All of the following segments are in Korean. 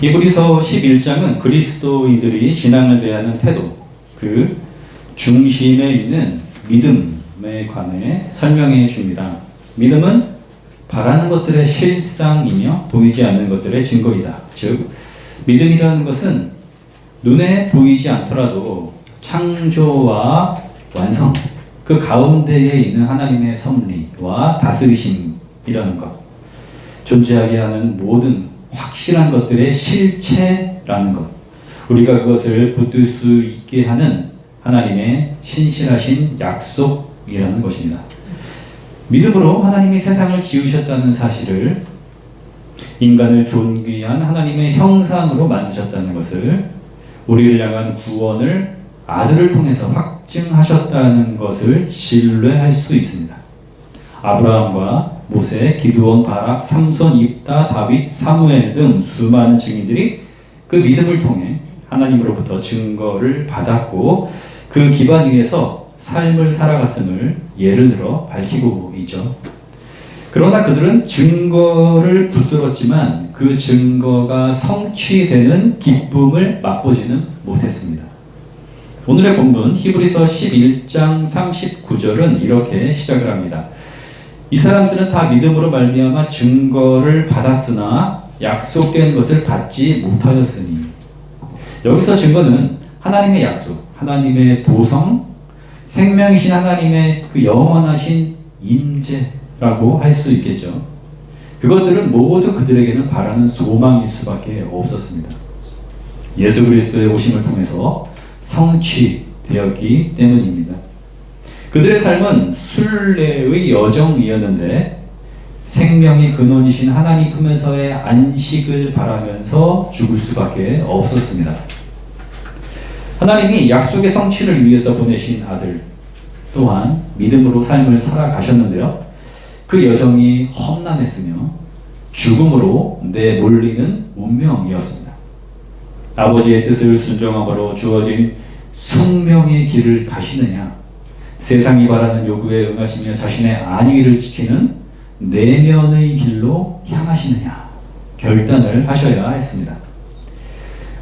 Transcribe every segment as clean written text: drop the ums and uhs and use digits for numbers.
히브리서 11장은 그리스도인들이 신앙을 대하는 태도, 그 중심에 있는 믿음에 관해 설명해 줍니다. 믿음은 바라는 것들의 실상이며 보이지 않는 것들의 증거이다. 즉, 믿음이라는 것은 눈에 보이지 않더라도 창조와 완성, 그 가운데에 있는 하나님의 섭리와 다스리심이라는 것, 존재하게 하는 모든 확실한 것들의 실체라는 것, 우리가 그것을 붙들 수 있게 하는 하나님의 신실하신 약속이라는 것입니다. 믿음으로 하나님이 세상을 지으셨다는 사실을, 인간을 존귀한 하나님의 형상으로 만드셨다는 것을, 우리를 향한 구원을 아들을 통해서 확증하셨다는 것을 신뢰할 수 있습니다. 아브라함과 모세, 기드온, 바락, 삼손, 입다, 다윗, 사무엘 등 수많은 증인들이 그 믿음을 통해 하나님으로부터 증거를 받았고 그 기반 위에서 삶을 살아갔음을 예를 들어 밝히고 있죠. 그러나 그들은 증거를 붙들었지만 그 증거가 성취되는 기쁨을 맛보지는 못했습니다. 오늘의 본문 히브리서 11장 39절은 이렇게 시작을 합니다. 이 사람들은 다 믿음으로 말미암아 증거를 받았으나 약속된 것을 받지 못하였으니. 여기서 증거는 하나님의 약속, 하나님의 도성, 생명이신 하나님의 그 영원하신 임재라고 할 수 있겠죠. 그것들은 모두 그들에게는 바라는 소망일 수밖에 없었습니다. 예수 그리스도의 오심을 통해서 성취되었기 때문입니다. 그들의 삶은 순례의 여정이었는데 생명의 근원이신 하나님 품에서의 안식을 바라면서 죽을 수밖에 없었습니다. 하나님이 약속의 성취를 위해서 보내신 아들 또한 믿음으로 삶을 살아가셨는데요. 그 여정이 험난했으며 죽음으로 내몰리는 운명이었습니다. 아버지의 뜻을 순종함으로 주어진 숙명의 길을 가시느냐, 세상이 바라는 요구에 응하시며 자신의 안위를 지키는 내면의 길로 향하시느냐 결단을 하셔야 했습니다.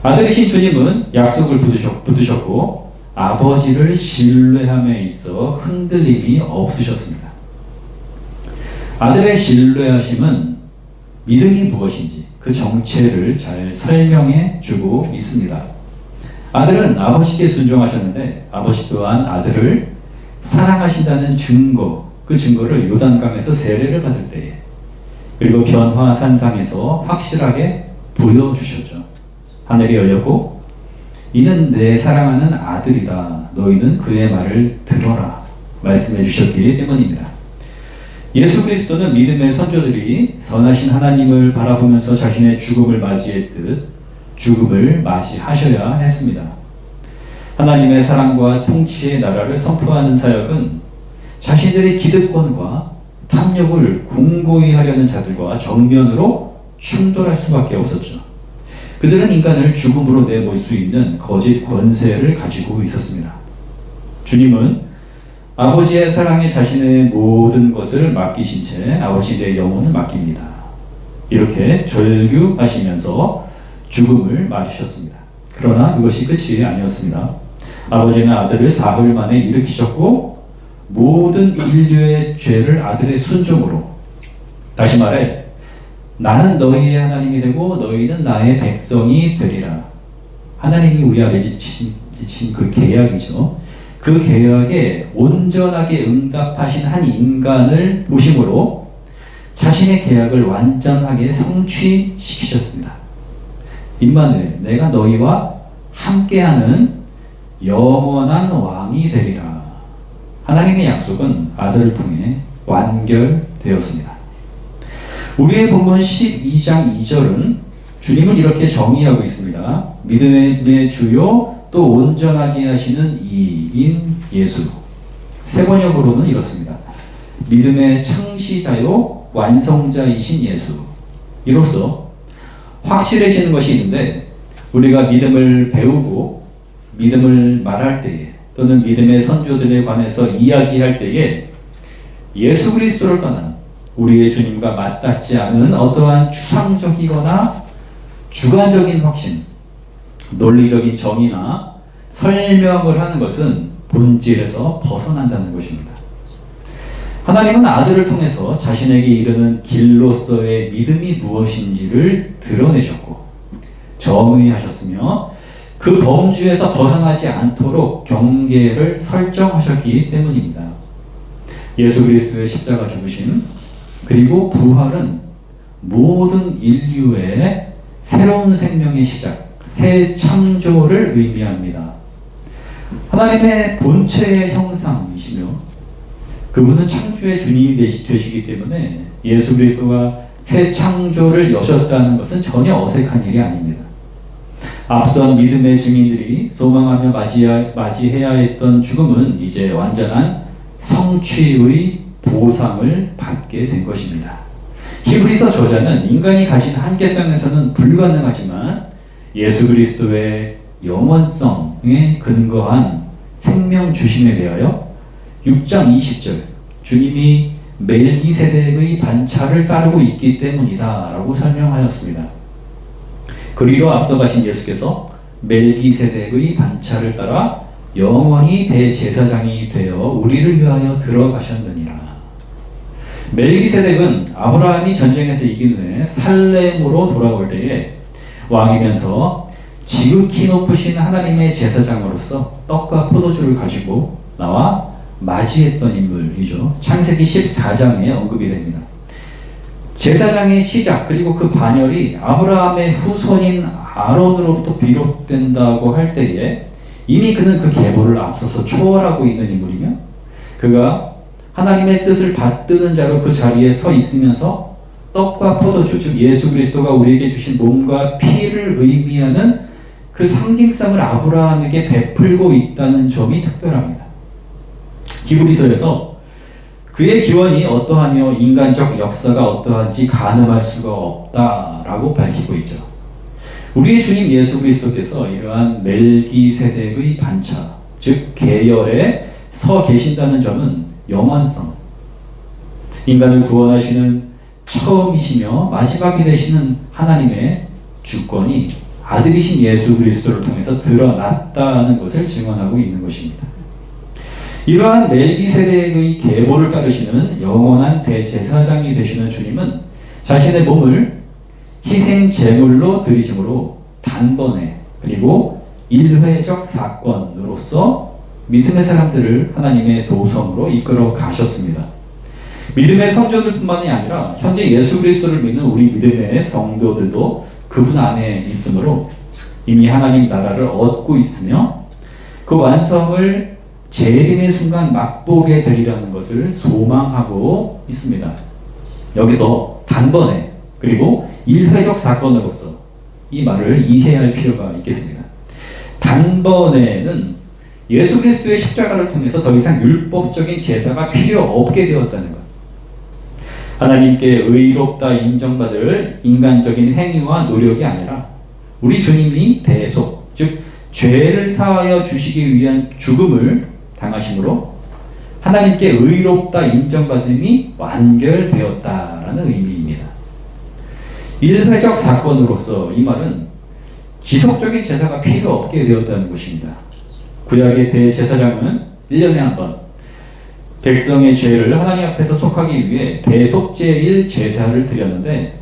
아들이신 주님은 약속을 붙드셨고 아버지를 신뢰함에 있어 흔들림이 없으셨습니다. 아들의 신뢰하심은 믿음이 무엇인지 그 정체를 잘 설명해 주고 있습니다. 아들은 아버지께 순종하셨는데 아버지 또한 아들을 사랑하신다는 증거, 그 증거를 요단강에서 세례를 받을 때에 그리고 변화산상에서 확실하게 보여주셨죠. 하늘이 열렸고 이는 내 사랑하는 아들이다. 너희는 그의 말을 들어라. 말씀해 주셨기 때문입니다. 예수 그리스도는 믿음의 선조들이 선하신 하나님을 바라보면서 자신의 죽음을 맞이했듯 죽음을 맞이하셔야 했습니다. 하나님의 사랑과 통치의 나라를 선포하는 사역은 자신들의 기득권과 탐욕을 공고히 하려는 자들과 정면으로 충돌할 수밖에 없었죠. 그들은 인간을 죽음으로 내몰 수 있는 거짓 권세를 가지고 있었습니다. 주님은 아버지의 사랑에 자신의 모든 것을 맡기신 채 아버지의 영혼을 맡깁니다. 이렇게 절규하시면서 죽음을 맞으셨습니다. 그러나 그것이 끝이 아니었습니다. 아버지는 아들을 사흘 만에 일으키셨고 모든 인류의 죄를 아들의 순종으로, 다시 말해 나는 너희의 하나님이 되고 너희는 나의 백성이 되리라. 하나님이 우리에게 지신 그 계약이죠. 그 계약에 온전하게 응답하신 한 인간을 보심으로 자신의 계약을 완전하게 성취시키셨습니다. 임마누엘, 내가 너희와 함께하는 영원한 왕이 되리라. 하나님의 약속은 아들을 통해 완결되었습니다. 우리의 본문 12장 2절은 주님은 이렇게 정의하고 있습니다. 믿음의 주요 또 온전하게 하시는 이인 예수. 세 번역으로는 이렇습니다. 믿음의 창시자요 완성자이신 예수. 이로써 확실해지는 것이 있는데 우리가 믿음을 배우고 믿음을 말할 때에 또는 믿음의 선조들에 관해서 이야기할 때에 예수 그리스도를 떠난 우리의 주님과 맞닿지 않은 어떠한 추상적이거나 주관적인 확신, 논리적인 정의나 설명을 하는 것은 본질에서 벗어난다는 것입니다. 하나님은 아들을 통해서 자신에게 이르는 길로서의 믿음이 무엇인지를 드러내셨고 정의하셨으며 그 범주에서 벗어나지 않도록 경계를 설정하셨기 때문입니다. 예수 그리스도의 십자가 죽으심 그리고 부활은 모든 인류의 새로운 생명의 시작, 새 창조를 의미합니다. 하나님의 본체의 형상이시며 그분은 창조의 주님이 되시기 때문에 예수 그리스도가 새 창조를 여셨다는 것은 전혀 어색한 일이 아닙니다. 앞선 믿음의 증인들이 소망하며 맞이해야 했던 죽음은 이제 완전한 성취의 보상을 받게 된 것입니다. 히브리서 저자는 인간이 가진 한계성에서는 불가능하지만 예수 그리스도의 영원성에 근거한 생명 주심에 대하여 6장 20절 주님이 멜기세덱의 반차를 따르고 있기 때문이다 라고 설명하였습니다. 그리로 앞서 가신 예수께서 멜기세덱의 반차를 따라 영원히 대제사장이 되어 우리를 위하여 들어가셨느니라. 멜기세덱은 아브라함이 전쟁에서 이긴 후에 살렘으로 돌아올 때에 왕이면서 지극히 높으신 하나님의 제사장으로서 떡과 포도주를 가지고 나와 맞이했던 인물이죠. 창세기 14장에 언급이 됩니다. 제사장의 시작 그리고 그 반열이 아브라함의 후손인 아론으로부터 비롯된다고 할 때에 이미 그는 그 계보를 앞서서 초월하고 있는 인물이며 그가 하나님의 뜻을 받드는 자로 그 자리에 서 있으면서 떡과 포도주, 즉 예수 그리스도가 우리에게 주신 몸과 피를 의미하는 그 상징성을 아브라함에게 베풀고 있다는 점이 특별합니다. 히브리서에서 그의 기원이 어떠하며 인간적 역사가 어떠한지 가늠할 수가 없다라고 밝히고 있죠. 우리의 주님 예수 그리스도께서 이러한 멜기세덱의 반차, 즉 계열에 서 계신다는 점은 영원성, 인간을 구원하시는 처음이시며 마지막이 되시는 하나님의 주권이 아들이신 예수 그리스도를 통해서 드러났다는 것을 증언하고 있는 것입니다. 이러한 멜기세덱의 계보를 따르시는 영원한 대제사장이 되시는 주님은 자신의 몸을 희생 제물로 드리심으로 단번에 그리고 일회적 사건으로서 믿음의 사람들을 하나님의 도성으로 이끌어 가셨습니다. 믿음의 성도들뿐만이 아니라 현재 예수 그리스도를 믿는 우리 믿음의 성도들도 그분 안에 있으므로 이미 하나님 나라를 얻고 있으며 그 완성을 재림의 순간 맛보게 되리라는 것을 소망하고 있습니다. 여기서 단번에 그리고 일회적 사건으로서 이 말을 이해할 필요가 있겠습니다. 단번에는 예수 그리스도의 십자가를 통해서 더 이상 율법적인 제사가 필요 없게 되었다는 것. 하나님께 의롭다 인정받을 인간적인 행위와 노력이 아니라 우리 주님이 대속, 즉 죄를 사하여 주시기 위한 죽음을 당하심으로 하나님께 의롭다 인정받음이 완결되었다라는 의미입니다. 일회적 사건으로서 이 말은 지속적인 제사가 필요 없게 되었다는 것입니다. 구약의 대제사장은 1년에 한 번 백성의 죄를 하나님 앞에서 속하기 위해 대속죄일 제사를 드렸는데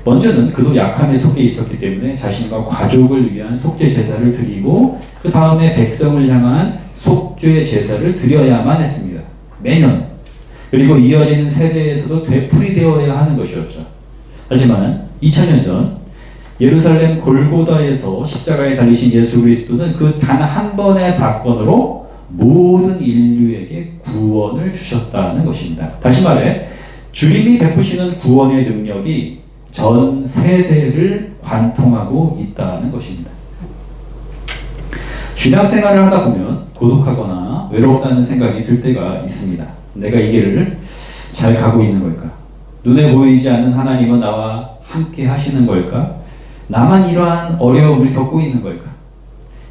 먼저는 그도 약함에 속해 있었기 때문에 자신과 가족을 위한 속죄 제사를 드리고 그 다음에 백성을 향한 속죄 제사를 드려야만 했습니다. 매년. 그리고 이어지는 세대에서도 되풀이되어야 하는 것이었죠. 하지만 2000년 전 예루살렘 골고다에서 십자가에 달리신 예수 그리스도는 그 단 한 번의 사건으로 모든 인류에게 구원을 주셨다는 것입니다. 다시 말해 주님이 베푸시는 구원의 능력이 전 세대를 관통하고 있다는 것입니다. 신앙생활을 하다 보면 고독하거나 외롭다는 생각이 들 때가 있습니다. 내가 이 길을 잘 가고 있는 걸까? 눈에 보이지 않는 하나님은 나와 함께 하시는 걸까? 나만 이러한 어려움을 겪고 있는 걸까?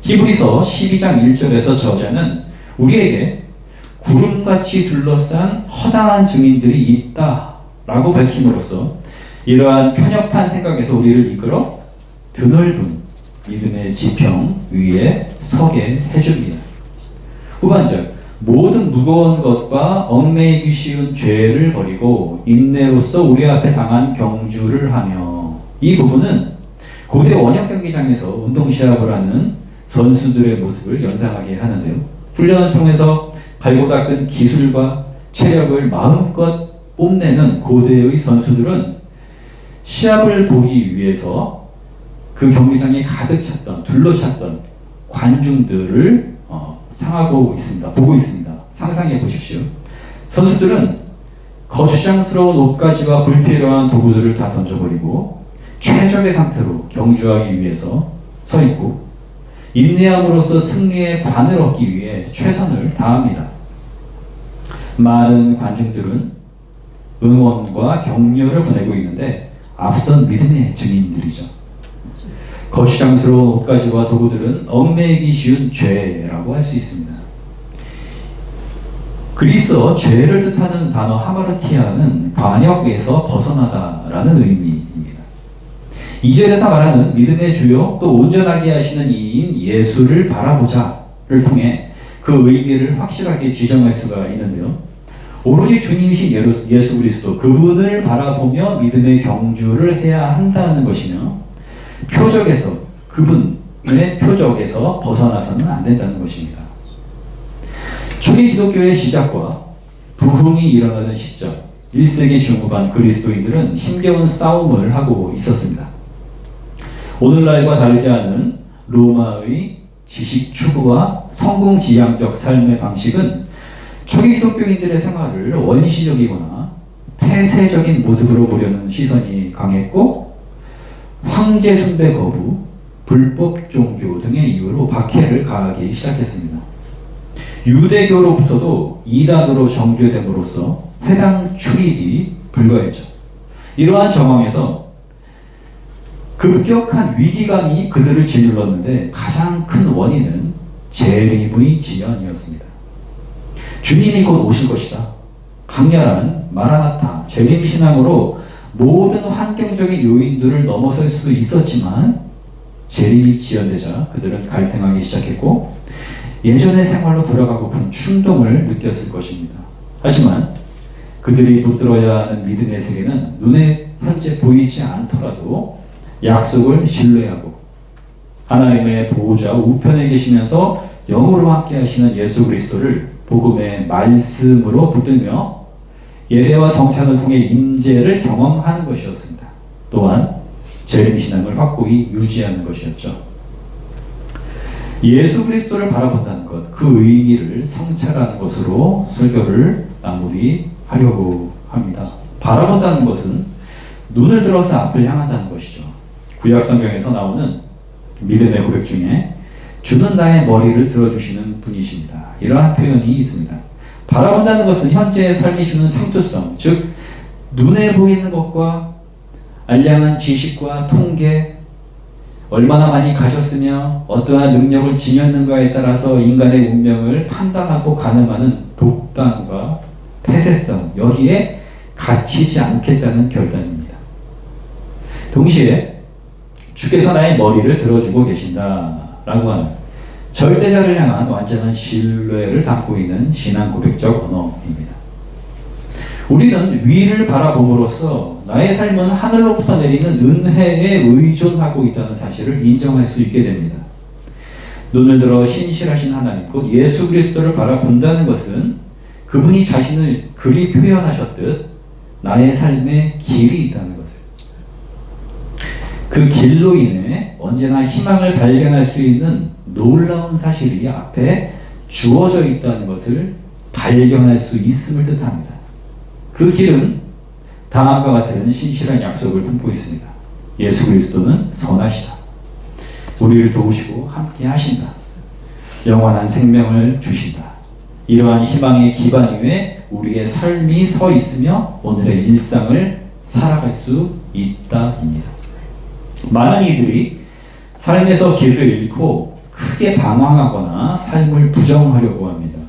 히브리서 12장 1절에서 저자는 우리에게 구름같이 둘러싼 허다한 증인들이 있다라고 밝힘으로써 이러한 편협한 생각에서 우리를 이끌어 드넓은 믿음의 지평 위에 서게 해줍니다. 후반절, 모든 무거운 것과 얽매이기 쉬운 죄를 버리고 인내로서 우리 앞에 당한 경주를 하며, 이 부분은 고대 원형 경기장에서 운동 시합을 하는 선수들의 모습을 연상하게 하는데요. 훈련을 통해서 갈고 닦은 기술과 체력을 마음껏 뽐내는 고대의 선수들은 시합을 보기 위해서 그 경기장에 가득 찼던, 둘러찼던 관중들을 향하고 있습니다. 보고 있습니다. 상상해 보십시오. 선수들은 거추장스러운 옷가지와 불필요한 도구들을 다 던져버리고 최적의 상태로 경주하기 위해서 서 있고, 인내함으로써 승리의 관을 얻기 위해 최선을 다합니다. 많은 관중들은 응원과 격려를 보내고 있는데 앞선 믿음의 증인들이죠. 거추장스러운 옷가지와 도구들은 얽매이기 쉬운 죄라고 할 수 있습니다. 그리스어 죄를 뜻하는 단어 하마르티아는 관역에서 벗어나다라는 의미입니다. 2절에서 말하는 믿음의 주요 또 온전하게 하시는 이인 예수를 바라보자를 통해 그 의미를 확실하게 지정할 수가 있는데요. 오로지 주님이신 예수 그리스도, 그분을 바라보며 믿음의 경주를 해야 한다는 것이며, 표적에서, 그분의 표적에서 벗어나서는 안 된다는 것입니다. 초기 기독교의 시작과 부흥이 일어나던 시점, 1세기 중후반 그리스도인들은 힘겨운 싸움을 하고 있었습니다. 오늘날과 다르지 않은 로마의 지식 추구와 성공지향적 삶의 방식은 초기 기독교인들의 생활을 원시적이거나 폐쇄적인 모습으로 보려는 시선이 강했고, 황제 숭배 거부, 불법 종교 등의 이유로 박해를 가하기 시작했습니다. 유대교로부터도 이단으로 정죄됨으로써 회당 출입이 불가했죠. 이러한 정황에서 급격한 위기감이 그들을 짓눌렀는데 가장 큰 원인은 재림의 지연이었습니다. 주님이 곧 오실 것이다. 강렬한 마라나타, 재림신앙으로 모든 환경적인 요인들을 넘어설 수 있었지만 재림이 지연되자 그들은 갈등하기 시작했고 예전의 생활로 돌아가고픈 충동을 느꼈을 것입니다. 하지만 그들이 붙들어야 하는 믿음의 세계는 눈에 현재 보이지 않더라도 약속을 신뢰하고 하나님의 보호자 우편에 계시면서 영으로 함께 하시는 예수 그리스도를 복음의 말씀으로 붙들며 예배와 성찬을 통해 임재를 경험하는 것이었습니다. 또한 재림신앙을 확고히 유지하는 것이었죠. 예수 그리스도를 바라본다는 것, 그 의미를 성찰하는 것으로 설교를 마무리하려고 합니다. 바라본다는 것은 눈을 들어서 앞을 향한다는 것이죠. 구약 성경에서 나오는 믿음의 고백 중에 주는 나의 머리를 들어주시는 분이십니다. 이러한 표현이 있습니다. 바라본다는 것은 현재의 삶이 주는 생투성, 즉 눈에 보이는 것과 알량한 지식과 통계, 얼마나 많이 가졌으며 어떠한 능력을 지녔는가에 따라서 인간의 운명을 판단하고 가늠하는 독단과 폐쇄성, 여기에 갇히지 않겠다는 결단입니다. 동시에 주께서 나의 머리를 들어주고 계신다라고 하는 절대자를 향한 완전한 신뢰를 담고 있는 신앙 고백적 언어입니다. 우리는 위를 바라봄으로써 나의 삶은 하늘로부터 내리는 은혜에 의존하고 있다는 사실을 인정할 수 있게 됩니다. 눈을 들어 신실하신 하나님, 곧 예수 그리스도를 바라본다는 것은 그분이 자신을 그리 표현하셨듯 나의 삶에 길이 있다는 것을, 그 길로 인해 언제나 희망을 발견할 수 있는 놀라운 사실이 앞에 주어져 있다는 것을 발견할 수 있음을 뜻합니다. 그 길은 다음과 같은 신실한 약속을 품고 있습니다. 예수 그리스도는 선하시다. 우리를 도우시고 함께 하신다. 영원한 생명을 주신다. 이러한 희망의 기반 위에 우리의 삶이 서 있으며 오늘의 일상을 살아갈 수 있다입니다. 많은 이들이 삶에서 길을 잃고 크게 방황하거나 삶을 부정하려고 합니다.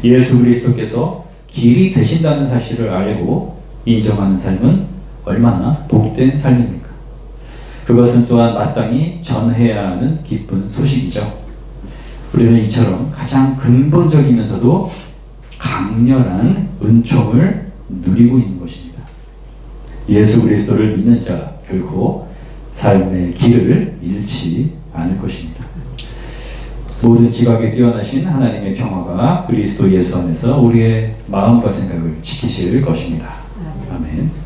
예수 그리스도께서 길이 되신다는 사실을 알고 인정하는 삶은 얼마나 복된 삶입니까? 그것은 또한 마땅히 전해야 하는 기쁜 소식이죠. 우리는 이처럼 가장 근본적이면서도 강렬한 은총을 누리고 있는 것입니다. 예수 그리스도를 믿는 자 결코 삶의 길을 잃지 않을 것입니다. 모든 지각에 뛰어나신 하나님의 평화가 그리스도 예수 안에서 우리의 마음과 생각을 지키실 것입니다. 아멘.